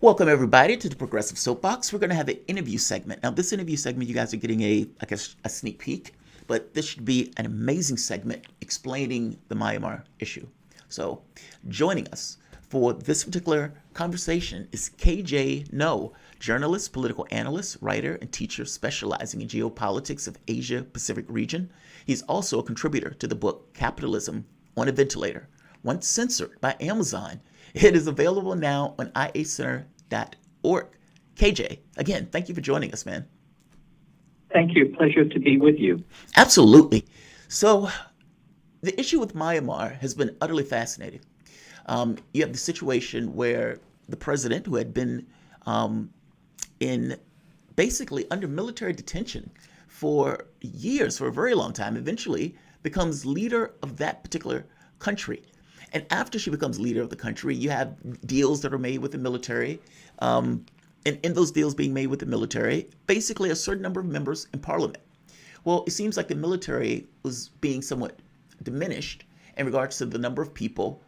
Welcome everybody to the Progressive Soapbox. We're going to have an interview segment. Now, this interview segment, you guys are getting a sneak peek, but this should be an amazing segment explaining the Myanmar issue. So, joining us for this particular conversation is KJ No, journalist, political analyst, writer, and teacher specializing in geopolitics of Asia Pacific region. He's also a contributor to the book Capitalism on a Ventilator, once censored by Amazon. It is available now on iacenter.org. KJ, again, thank you for joining us, man. Thank you. Pleasure to be with you. Absolutely. So, the issue with Myanmar has been utterly fascinating. You have the situation where the president, who had been in basically under military detention for years, for a very long time, eventually becomes leader of that particular country. And after she becomes leader of the country, you have deals that are made with the military. And in those deals being made with the military, basically a certain number of members in parliament. Well, it seems like the military was being somewhat diminished in regards to the number of people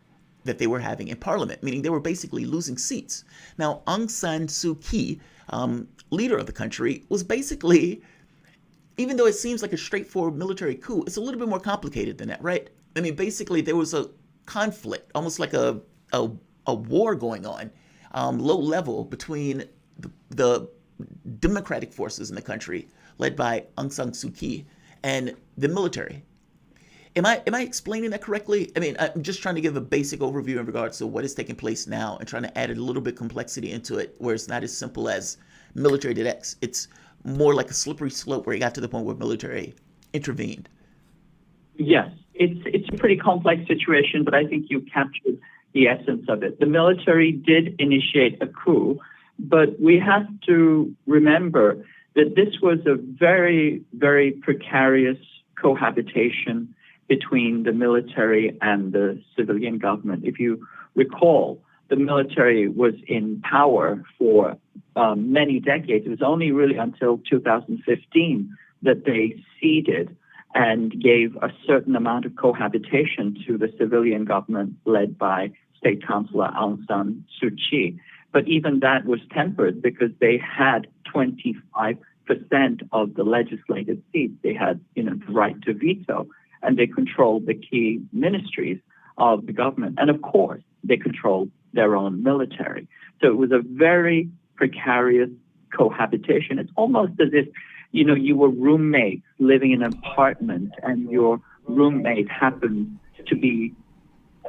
that they were having in parliament, meaning they were basically losing seats. Now, Aung San Suu Kyi, leader of the country, was basically, even though it seems like a straightforward military coup, it's a little bit more complicated than that, right? I mean, basically, there was a conflict, almost like a war going on, low level between the democratic forces in the country, led by Aung San Suu Kyi, and the military. Am I explaining that correctly? I mean, I'm just trying to give a basic overview in regards to what is taking place now and trying to add a little bit of complexity into it, where it's not as simple as military did X. It's more like a slippery slope where it got to the point where military intervened. Yes, it's a pretty complex situation, but I think you captured the essence of it. The military did initiate a coup, but we have to remember that this was a very, very precarious cohabitation between the military and the civilian government. If you recall, the military was in power for many decades. It was only really until 2015 that they ceded and gave a certain amount of cohabitation to the civilian government led by State Councillor Aung San Suu Kyi. But even that was tempered because they had 25% of the legislative seats. They had, the right to veto, and they controlled the key ministries of the government. And of course, they controlled their own military. So it was a very precarious cohabitation. It's almost as if you were roommates living in an apartment and your roommate happened to be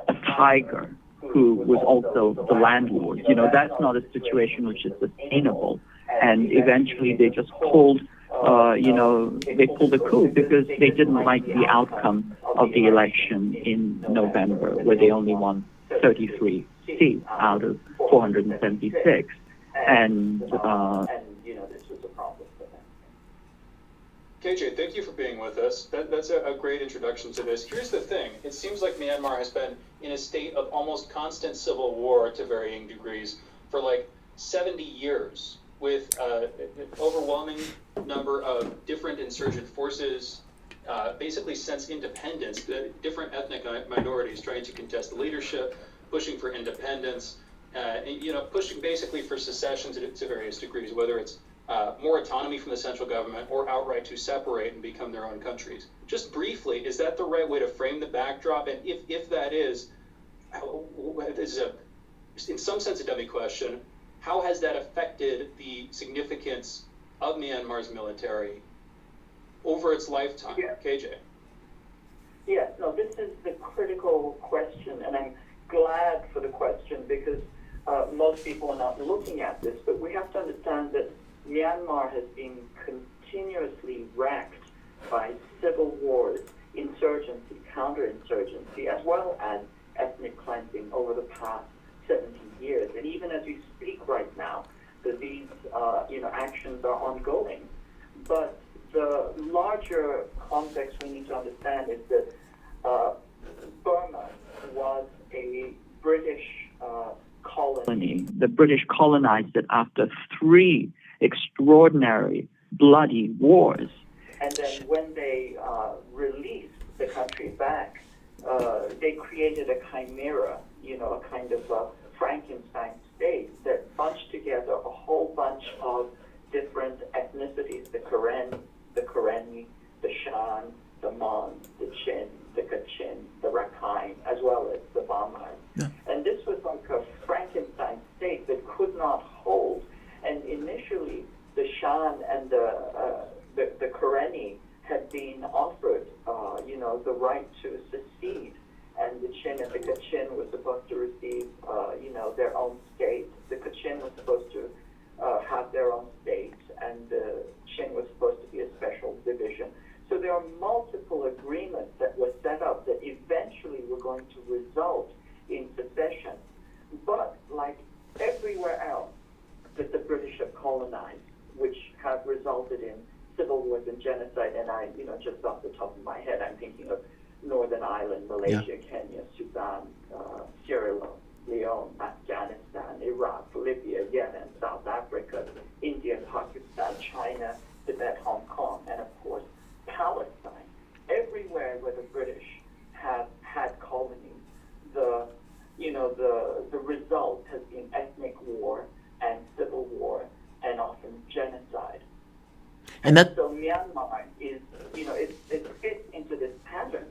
a tiger who was also the landlord. That's not a situation which is sustainable. And eventually they just pulled a coup because they didn't like the outcome of the election in November, where they only won 33 seats out of 476. And KJ, thank you for being with us. That's a great introduction to this. Here's the thing. It seems like Myanmar has been in a state of almost constant civil war to varying degrees for like 70 years, with an overwhelming number of different insurgent forces, basically since independence, different ethnic minorities trying to contest the leadership, pushing for independence, pushing basically for secession to various degrees, whether it's more autonomy from the central government or outright to separate and become their own countries. Just briefly, is that the right way to frame the backdrop? And if that is, this is in some sense a dummy question, how has that affected the significance of Myanmar's military over its lifetime? Yeah. KJ. Yes, no, this is the critical question, and I'm glad for the question because most people are not looking at this, but we have to understand that Myanmar has been continuously racked by civil wars, insurgency, counterinsurgency, as well as ethnic cleansing over the past 70 years. And even as we speak right now, these actions are ongoing. But the larger context we need to understand is that Burma was a British colony. The British colonized it after 3 extraordinary bloody wars. And then when they released the country back, they created a chimera, a kind of Frankenstein state that bunched together a whole bunch of different ethnicities: the Karen, the Karenni, the Shan, the Mon, the Chin, the Kachin, the Rakhine, as well as the Bamar. Yeah. And this was like a Frankenstein state that could not hold. And initially, the Shan and the Karenni had been offered, the right to secede, and the Chin and the Kachin were supposed to receive, their own state. The Kachin was supposed to have their own state, and the Chin was supposed to be a special division. So there are multiple agreements that were set up that eventually were going to result in secession. But like everywhere else that the British have colonized, which have resulted in civil wars and genocide, and just off the top of my head, I'm thinking of Northern Ireland, Malaysia, Kenya, Sudan, Sierra Leone, Afghanistan, Iraq, Libya, Yemen, South Africa, India, Pakistan, China, Tibet, Hong Kong, and of course, Palestine. Everywhere where the British have had colonies, the result has been ethnic war and civil war and often genocide. And that So Myanmar is, it fits into this pattern,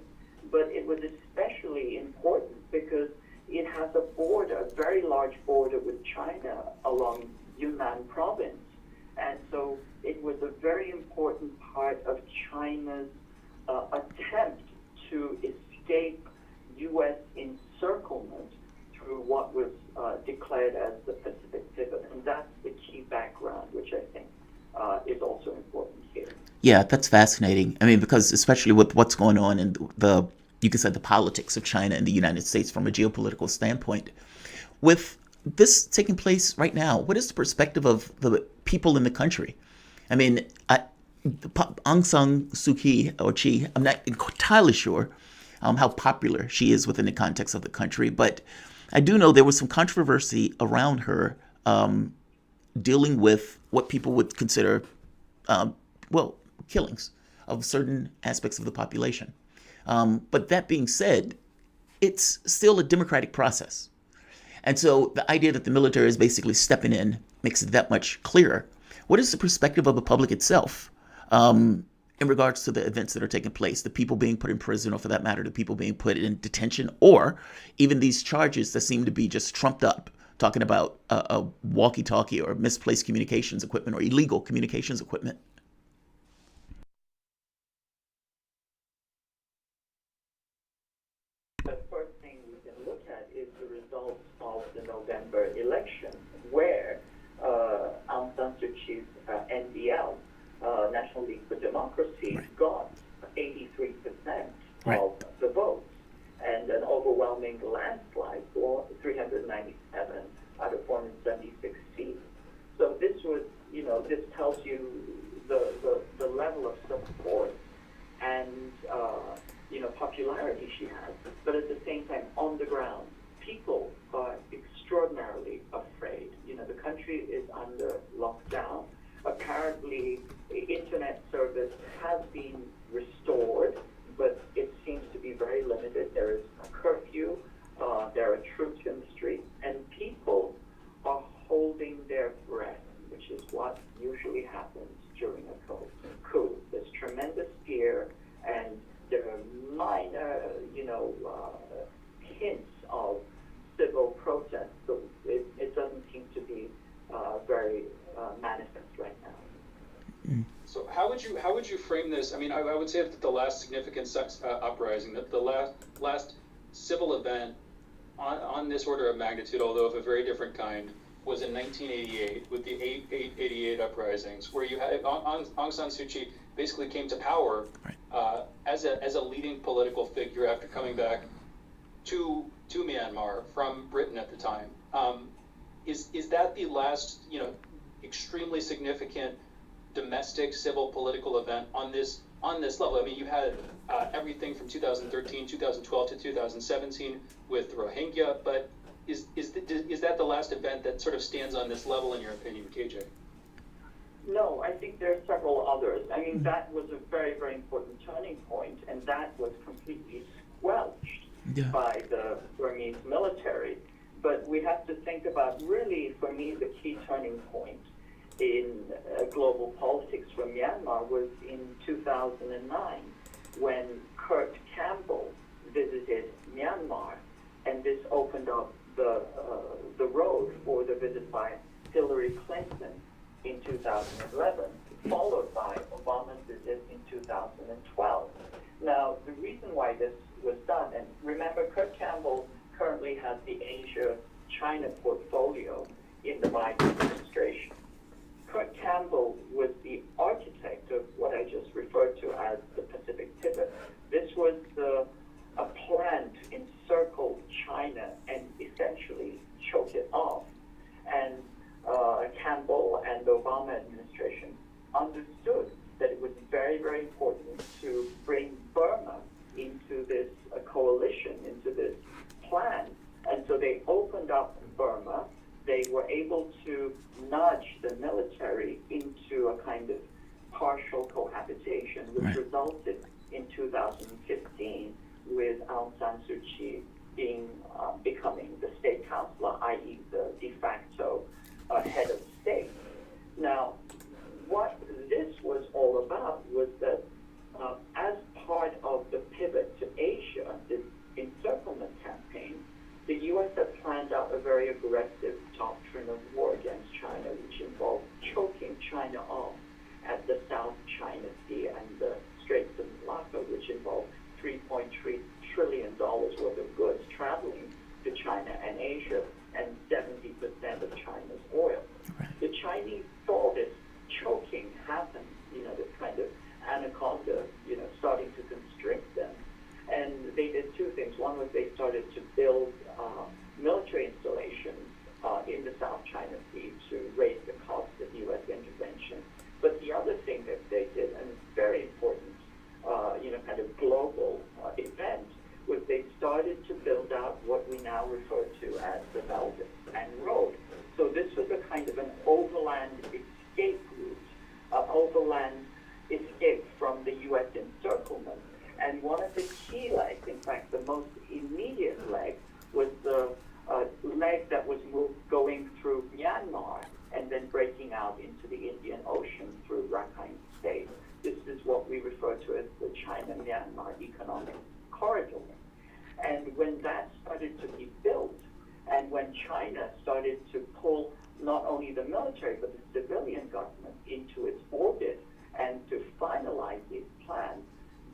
but it was especially important because it has a border, a very large border with China along Yunnan province. And so it was a very important part of China's attempt to escape U.S. encirclement through what was declared as the Pacific Pivot. And that's the key background, which I think is also important here. Yeah, that's fascinating. I mean, because especially with what's going on in you could say the politics of China and the United States from a geopolitical standpoint. With this taking place right now, what is the perspective of the people in the country? I mean, Aung San Suu Kyi, or Kyi, I'm not entirely sure how popular she is within the context of the country, but I do know there was some controversy around her dealing with what people would consider, killings of certain aspects of the population. But that being said, it's still a democratic process. And so the idea that the military is basically stepping in makes it that much clearer. What is the perspective of the public itself in regards to the events that are taking place, the people being put in prison, or for that matter, the people being put in detention, or even these charges that seem to be just trumped up, talking about a walkie-talkie or misplaced communications equipment or illegal communications equipment? The first thing we can look at is the results of the November election, where Aung San Suu Kyi's NDL, National League for Democracy, got 83% of the votes, and an overwhelming landslide for 397 out of 476 seats. So this was, this tells you the level of support and popularity she has. But at the same time, on the ground, people are extraordinarily afraid. The country is under lockdown. Apparently, internet service has been restored, but it seems to be very limited. There is a curfew, there are troops in the streets, and people are holding their breath, which is what usually happens during a coup. There's tremendous fear, and there are minor, hints of civil protest. So it doesn't seem to be very manifest right now. So how would you frame this? I mean, I would say that the last significant uprising, the last civil event on this order of magnitude, although of a very different kind, was in 1988 with the 88 uprisings, where you had Aung San Suu Kyi basically came to power as a leading political figure after coming back to Myanmar from Britain at the time. Is that the last extremely significant domestic civil political event on this level? I mean, you had everything from 2013, 2012 to 2017 with Rohingya, but is that the last event that sort of stands on this level in your opinion, KJ? No, I think there are several others. I mean, that was a very, very important turning point, and that was completely squelched by the Burmese military. but we have to think about really, for me, the key turning point in global politics for Myanmar was in 2009 when Kurt Campbell visited Myanmar, and this opened up the road for the visit by Hillary Clinton in 2011, followed by Obama's visit in 2012. Now, the reason why this was done, and remember, Kurt Campbell currently has the Asia-China portfolio in the Biden administration. Kurt Campbell was the architect of what I just referred to as the Pacific Pivot. This was a plan to encircle China and essentially choke it off. And Campbell and the Obama administration understood that it was very, very important to bring Burma into this coalition, into this plan. And so they opened up Burma. They were able to nudge the military into a kind of partial cohabitation, which resulted in 2015 with Aung San Suu Kyi becoming the state counselor, i.e. the de facto head of state. Now, what this was all about was that as part of the pivot to Asia, this encirclement campaign, the U.S. had planned out a very aggressive doctrine of war against China, which involved choking China off at the South China Sea and the Straits of Malacca, which involved $3.3 trillion worth of goods traveling to China and Asia, and 70% of China's oil. The Chinese saw this choking happen, this kind of anaconda, starting to constrict them. And they did two things. One was they started to build military installations in the South China Sea to raise the cost of U.S. intervention. But the other thing that they did, and it's very important, kind of global event, was they started to build out what we now refer to as the Belt and Road. So this was a kind of an overland escape route, an overland escape from the U.S. encirclement. And one of the key legs, in fact, the most immediate leg, was the leg that was going through Myanmar and then breaking out into the Indian Ocean through Rakhine State. This is what we refer to as the China-Myanmar Economic Corridor. And when that started to be built, and when China started to pull not only the military but the civilian government into its orbit and to finalize its plans,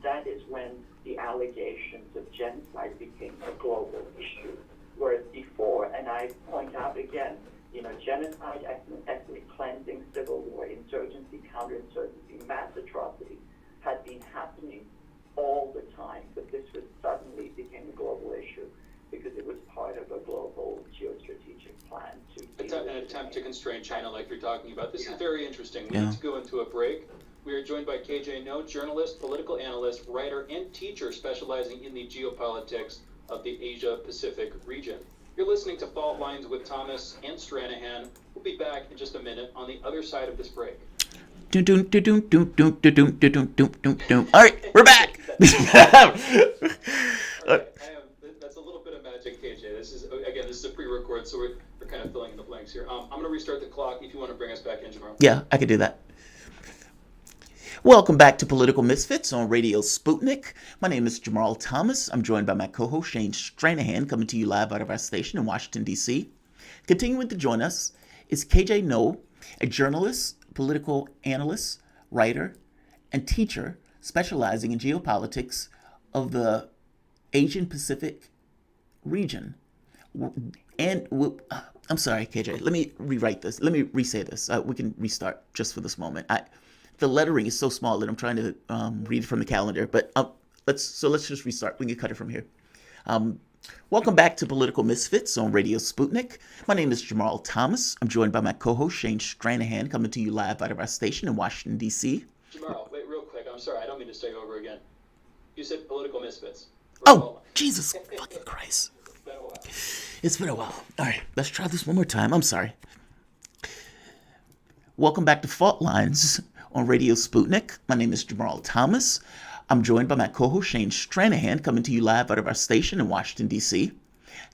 that is when the allegations of genocide became a global issue. Whereas before, and I point out again, genocide, ethnic cleansing, civil war, insurgency, counterinsurgency, mass atrocity had been happening all the time, but this was suddenly became a global issue because it was part of a global geostrategic plan an attempt to constrain China like you're talking about. This is very interesting. We need to go into a break. We are joined by KJ No, journalist, political analyst, writer, and teacher specializing in the geopolitics of the Asia-Pacific region. You're listening to Fault Lines with Thomas and Stranahan. We'll be back in just a minute on the other side of this break. All right, we're back. That's a little bit of magic, KJ. This is a pre-record, so we're kind of filling in the blanks here. I'm going to restart the clock if you want to bring us back in, Jamarl. Yeah, I could do that. Welcome back to Political Misfits on Radio Sputnik. My name is Jamarl Thomas. I'm joined by my co-host Shane Stranahan, coming to you live out of our station in Washington, D.C. Continuing to join us is KJ No, a journalist, political analyst, writer, and teacher specializing in geopolitics of the Asian Pacific region. And I'm sorry, KJ, let me rewrite this. Let me re-say this. We can restart just for this moment. The lettering is so small that I'm trying to read from the calendar, but let's just restart. We can cut it from here. Welcome back to Political Misfits on Radio Sputnik. My name is Jamarl Thomas. I'm joined by my co-host Shane Stranahan, coming to you live out of our station in Washington, D.C. Jamarl, wait real quick. I'm sorry. I don't mean to start over again. You said Political Misfits. Oh, Jesus fucking Christ. It's been a while. It's been a while. All right, let's try this one more time. I'm sorry. Welcome back to Fault Lines on Radio Sputnik. My name is Jamarl Thomas. I'm joined by my co-host Shane Stranahan, coming to you live out of our station in Washington, D.C.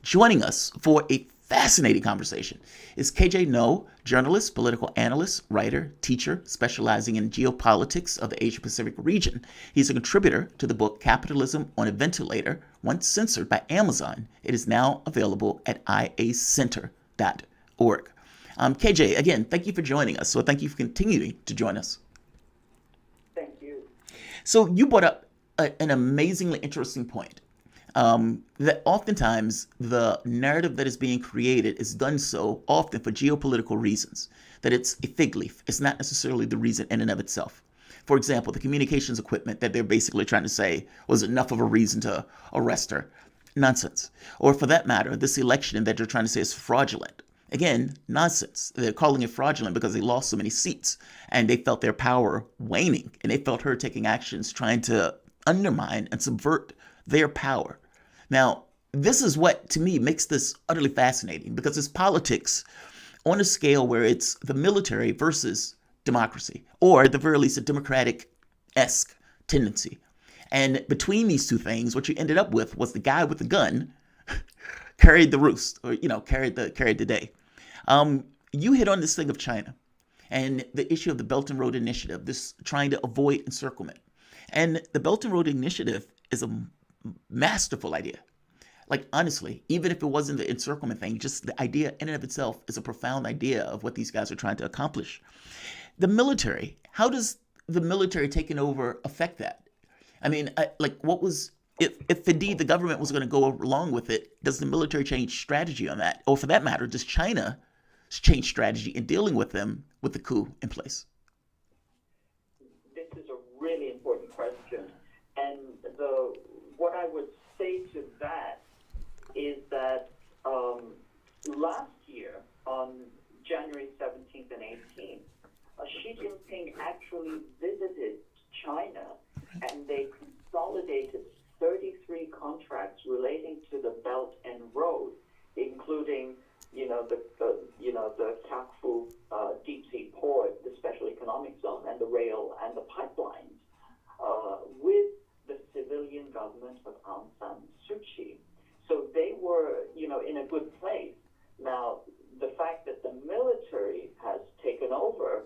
Joining us for a fascinating conversation. Is KJ No, journalist, political analyst, writer, teacher, specializing in geopolitics of the Asia Pacific region. He's a contributor to the book Capitalism on a Ventilator. Once censored by Amazon, it is now available at iacenter.org. KJ, again, thank you for joining us. So thank you for continuing to join us. Thank you. So you brought up an amazingly interesting point. That oftentimes the narrative that is being created is done so often for geopolitical reasons, that it's a fig leaf. It's not necessarily the reason in and of itself. For example, the communications equipment that they're basically trying to say was enough of a reason to arrest her. Nonsense. Or for that matter, this election that they're trying to say is fraudulent. Again, nonsense. They're calling it fraudulent because they lost so many seats and they felt their power waning and they felt her taking actions trying to undermine and subvert their power. Now, this is what, to me, makes this utterly fascinating because it's politics on a scale where it's the military versus democracy, or at the very least, a democratic-esque tendency. And between these two things, what you ended up with was the guy with the gun carried the roost, or, carried the day. You hit on this thing of China and the issue of the Belt and Road Initiative, this trying to avoid encirclement. And the Belt and Road Initiative is a masterful idea. Like, honestly, even if it wasn't the encirclement thing, just the idea in and of itself is a profound idea of what these guys are trying to accomplish. The military, how does the military taking over affect that? I mean, if indeed the government was going to go along with it, does the military change strategy on that? Or for that matter, does China change strategy in dealing with them with the coup in place? This is a really important question. And what I would say to that is that last year, on January 17th and 18th, Xi Jinping actually visited China and they consolidated 33 contracts relating to the Belt and Road, including, the Coup deep sea port, the special economic zone, and the rail and the pipelines, with the civilian government of Aung San Suu Kyi. So they were, in a good place. Now, the fact that the military has taken over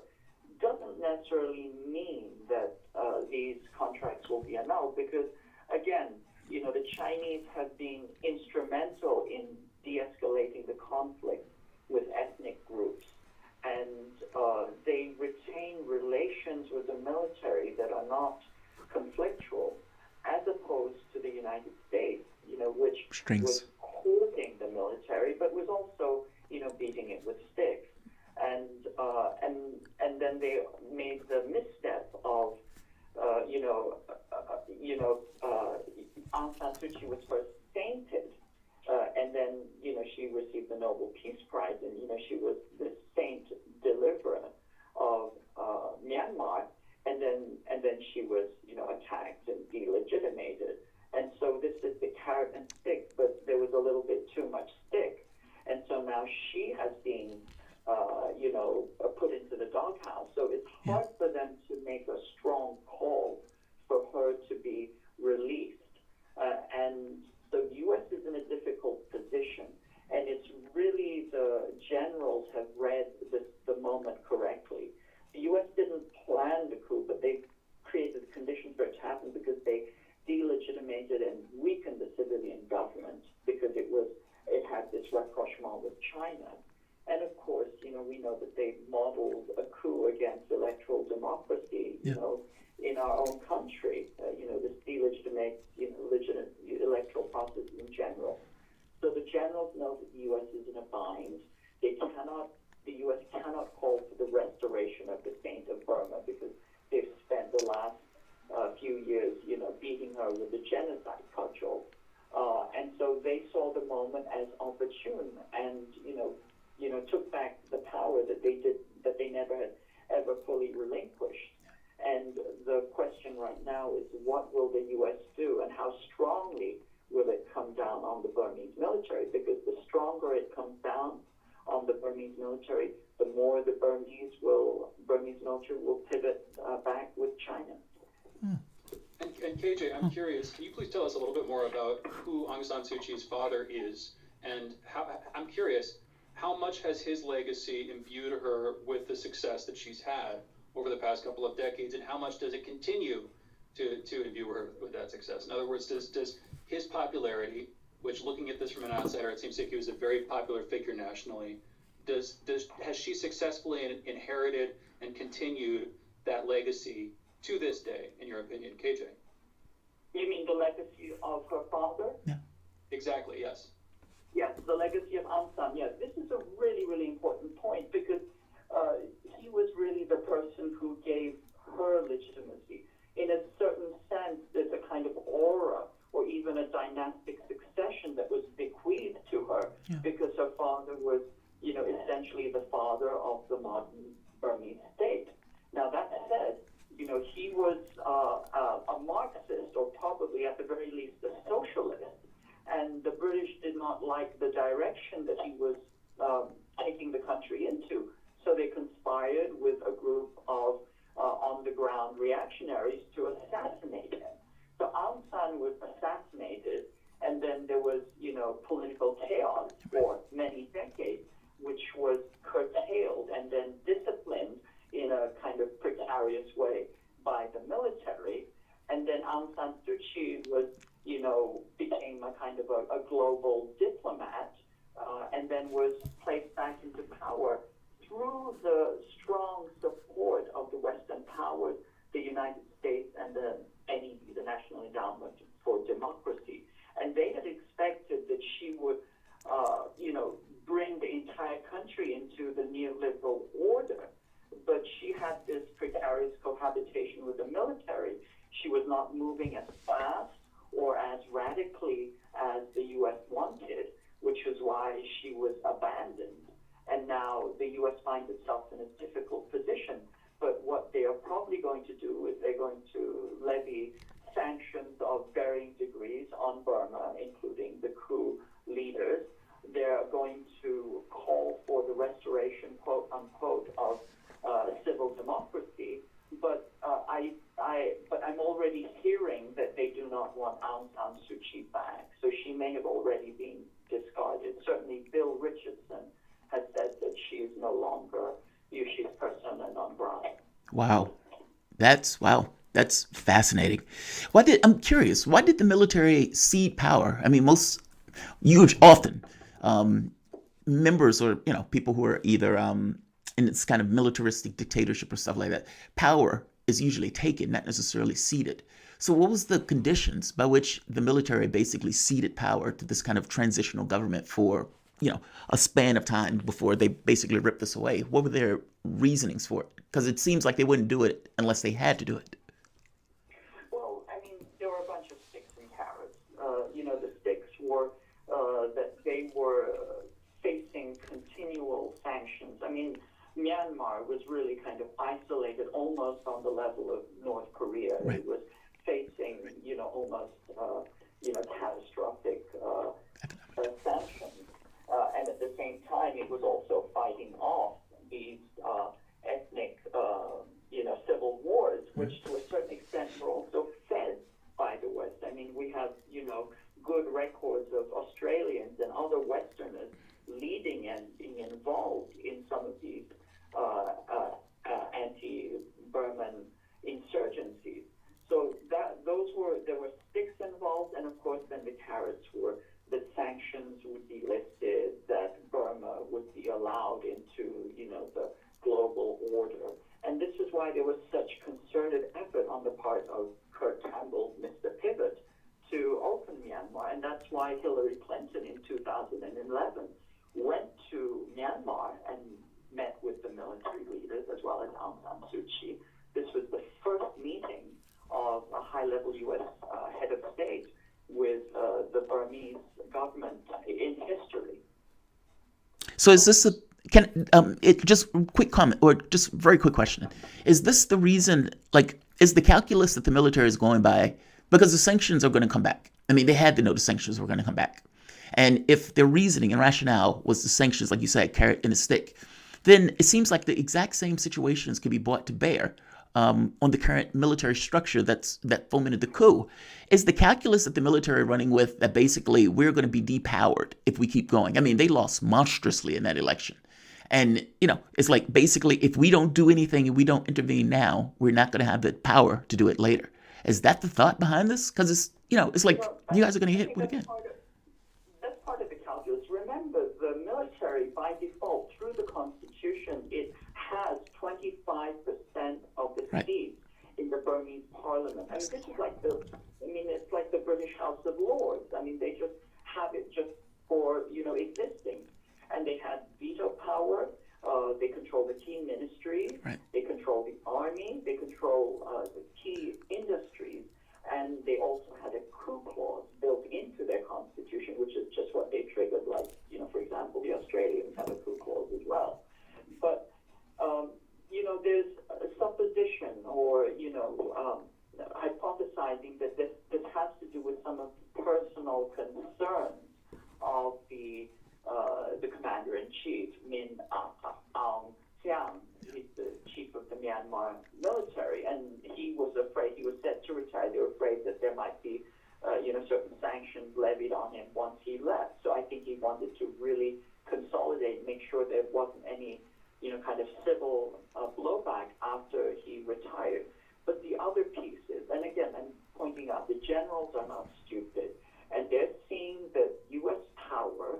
doesn't necessarily mean that these contracts will be annulled because, again, the Chinese have been instrumental in de-escalating the conflict with ethnic groups. And they retain relations with the military that are not conflictual, as opposed to the United States, which was courting the military, but was also, beating it with sticks. And then they made the misstep of, Aung San Suu Kyi was first sainted, and then, she received the Nobel Peace Prize, and, she was the saint deliverer of Myanmar, and then she was, attacked and delegitimated. And so this is the carrot and stick, but there was a little bit too much stick. And so now she has been, put into the doghouse. So it's hard for them to make a strong call for her to be released. And the U.S. is in a difficult position. And it's really the generals have read the moment correctly. The U.S. didn't plan the coup, but they created conditions for it to happen because they delegitimated and weakened the civilian government because it had this rapprochement with China. And of course, we know that they modeled a coup against electoral democracy, in our own country. This delegitimates, legitimate electoral processes in general. So the generals know that the U.S. is in a bind. The U.S. cannot call for the restoration of the Saint of Burma because they've spent the last few years, beating her with the genocide cudgel. And so they saw the moment as opportune and, took back the power that they never had ever fully relinquished. And the question right now is what will the U.S. do and how strongly will it come down on the Burmese military? Because the stronger it comes down on the Burmese military, the more the Burmese military will pivot back with China. And KJ, I'm curious, can you please tell us a little bit more about who Aung San Suu Kyi's father is And I'm curious, how much has his legacy imbued her with the success that she's had over the past couple of decades, and how much does it continue to imbue her with that success? In other words, does his popularity, which looking at this from an outsider, it seems like he was a very popular figure nationally, has she successfully inherited and continued that legacy to this day, in your opinion, KJ? You mean the legacy of her father? Yeah. Exactly, yes. Yes, the legacy of Aung San. Yes, this is a really, really important point because he was really the person who gave her legitimacy. In a certain sense, there's a kind of aura or even a dynastic succession that was bequeathed to her because her father was, essentially the father of the modern Burmese state. Now, that said, he was a Marxist, or probably at the very least a socialist, and the British did not like the direction that he was taking the country into. So they conspired with a group of on-the-ground reactionaries to assassinate him. So Aung San was assassinated, and then there was, political chaos for many decades, which was curtailed and then disciplined in a kind of precarious way by the military. And then Aung San Suu Kyi was, became a kind of a global diplomat, and then was placed back into power through the strong support of the Western powers, the United States and the NED, the National Endowment for Democracy. And they had expected that she would, bring the entire country into the neoliberal order. But she had this precarious cohabitation with the military. She was not moving as fast or as radically as the U.S. wanted, which is why she was abandoned. And now the U.S. finds itself in a difficult position. But what they are probably going to do is they're going to levy sanctions of varying degrees on Burma, including the coup leaders. They're going to call for the restoration, quote unquote, of civil democracy. But I'm already hearing that they do not want Aung San Suu Kyi back. So she may have already been discarded. Certainly, Bill Richardson has said that she is no longer, she's persona non grata. Wow. That's fascinating. I'm curious, why did the military cede power? I mean, often members or, people who are either in this kind of militaristic dictatorship or stuff like that, power is usually taken, not necessarily ceded. So what was the conditions by which the military basically ceded power to this kind of transitional government for, a span of time before they basically ripped this away? What were their reasonings for it? Because it seems like they wouldn't do it unless they had to do it. Well, I mean, there were a bunch of sticks and carrots. The sticks were that they were facing continual sanctions. I mean, Myanmar was really kind of isolated, almost on the level of North Korea. Right. It was facing, almost, catastrophic sanctions. And at the same time, it was also fighting off these ethnic, civil wars, which to a certain extent were also fed by the West. I mean, we have, good records of Australians and other Westerners leading and being involved in some of these anti-Burman insurgencies. So there were sticks involved, and of course then the carrots were that sanctions would be lifted, that Burma would be allowed into, the global order. And this is why there was such concerted effort on the part of Kurt Campbell, Mr. Pivot, to open Myanmar. And that's why Hillary Clinton in 2011 went to Myanmar and met with the military leaders as well as Aung San Suu Kyi. This was the first meeting of a high-level U.S. Head of state with the Burmese government in history. So is this just quick comment or just very quick question. Is this the reason, is the calculus that the military is going by, because the sanctions are going to come back? I mean, they had to know the sanctions were going to come back. And if their reasoning and rationale was the sanctions, like you said, carrot and a stick, then it seems like the exact same situations could be brought to bear on the current military structure that fomented the coup. Is the calculus that the military are running with that basically we're going to be depowered if we keep going? I mean, they lost monstrously in that election. And, it's like basically if we don't do anything and we don't intervene now, we're not going to have the power to do it later. Is that the thought behind this? Because it's like you guys are going to get hit with again. That's part of the calculus. Remember, the military, by default, through the Constitution, it has 25% of the seats in the Burmese parliament. I mean, this is like it's like the British House of Lords. I mean, they just have it just for, existing. And they had veto power. They control the key ministries. Right. They control the army. They control the key industries. And they also had a coup clause built into their constitution, which is just what they triggered, like, for example, the Australians have a coup clause as well. But, there's a supposition or, hypothesizing that this has to do with some of the personal concerns of the commander-in-chief, Aung. He's the chief of the Myanmar military, and he was set to retire. They were afraid that there might be, certain sanctions levied on him once he left. So I think he wanted to really consolidate, make sure there wasn't any, kind of civil blowback after he retired. But the other pieces, and again, I'm pointing out, the generals are not stupid, and they're seeing that U.S. power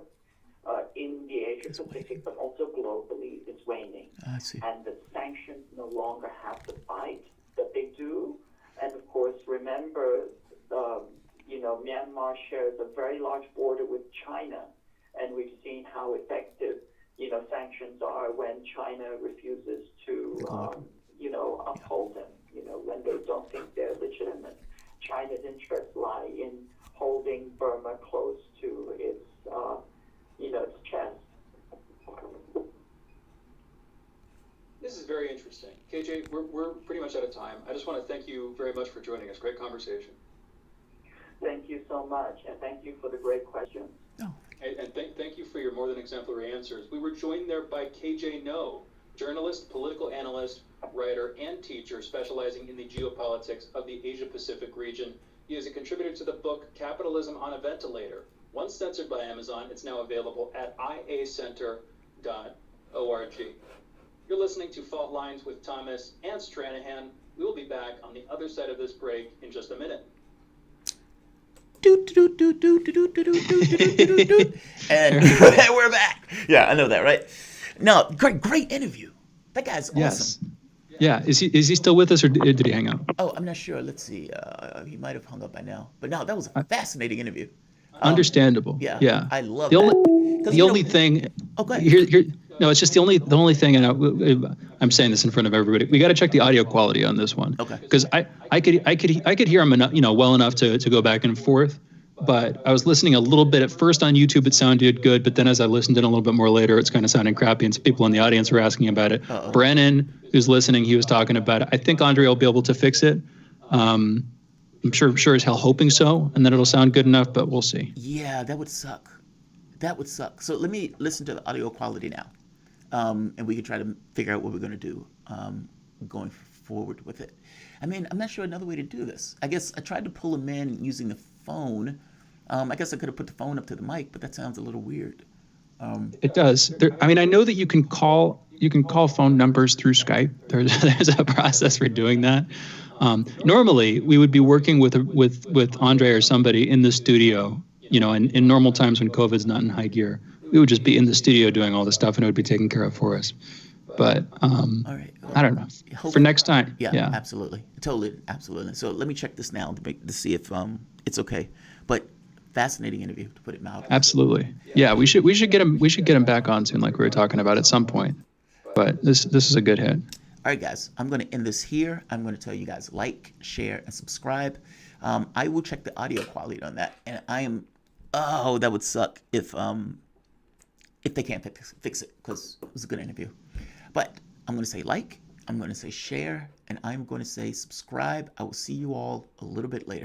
in the Asia-Pacific, but also globally, is waning. I see. And the sanctions no longer have the bite that they do. And of course, remember, Myanmar shares a very large border with China, and we've seen how effective, sanctions are when China refuses to, uphold them. When they don't think they're legitimate. China's interests lie in holding Burma close to its, its chest. This is very interesting. KJ, we're pretty much out of time. I just want to thank you very much for joining us. Great conversation. Thank you so much, and thank you for the great questions. Oh. And thank you for your more than exemplary answers. We were joined there by KJ No, journalist, political analyst, writer, and teacher specializing in the geopolitics of the Asia-Pacific region. He is a contributor to the book Capitalism on a Ventilator. Once censored by Amazon, it's now available at iacenter.org. You're listening to Fault Lines with Thomas and Stranahan. We will be back on the other side of this break in just a minute. And we're back. Yeah, I know that, right? No, great interview. That guy's awesome. Yeah. Is he still with us, or did he hang up? Oh, I'm not sure. Let's see. He might have hung up by now. But no, that was a fascinating interview. Understandable. Yeah. I love that. The only thing. Oh, go ahead. Here, no, it's just the only thing, and I'm saying this in front of everybody. We got to check the audio quality on this one. Okay. Because I could hear him enough, well enough to go back and forth. But I was listening a little bit at first on YouTube. It sounded good, but then as I listened in a little bit more later, it's kind of sounding crappy. And some people in the audience were asking about it. Uh-oh. Brennan, who's listening, he was talking about it. I think Andre will be able to fix it. I'm sure as hell hoping so, and then it'll sound good enough, but we'll see. Yeah, that would suck. So let me listen to the audio quality now, and we can try to figure out what we're going to do going forward with it. I mean, I'm not sure another way to do this. I guess I tried to pull him in using the phone. I guess I could have put the phone up to the mic, but that sounds a little weird. It does. I know that you can call phone numbers through Skype. There's a process for doing that. Normally, we would be working with Andre or somebody in the studio. In normal times when COVID's not in high gear, we would just be in the studio doing all this stuff, and it would be taken care of for us. But all right. Well, I don't know. For next time. Yeah, absolutely. Totally, absolutely. So let me check this now to see if it's okay. But fascinating interview, to put it mildly. Absolutely. Yeah, we should get him back on soon, like we were talking about at some point. But this is a good hit. All right, guys, I'm going to end this here. I'm going to tell you guys like, share, and subscribe. I will check the audio quality on that, and that would suck if they can't fix it, because it was a good interview. But I'm going to say like, I'm going to say share, and I'm going to say subscribe. I will see you all a little bit later.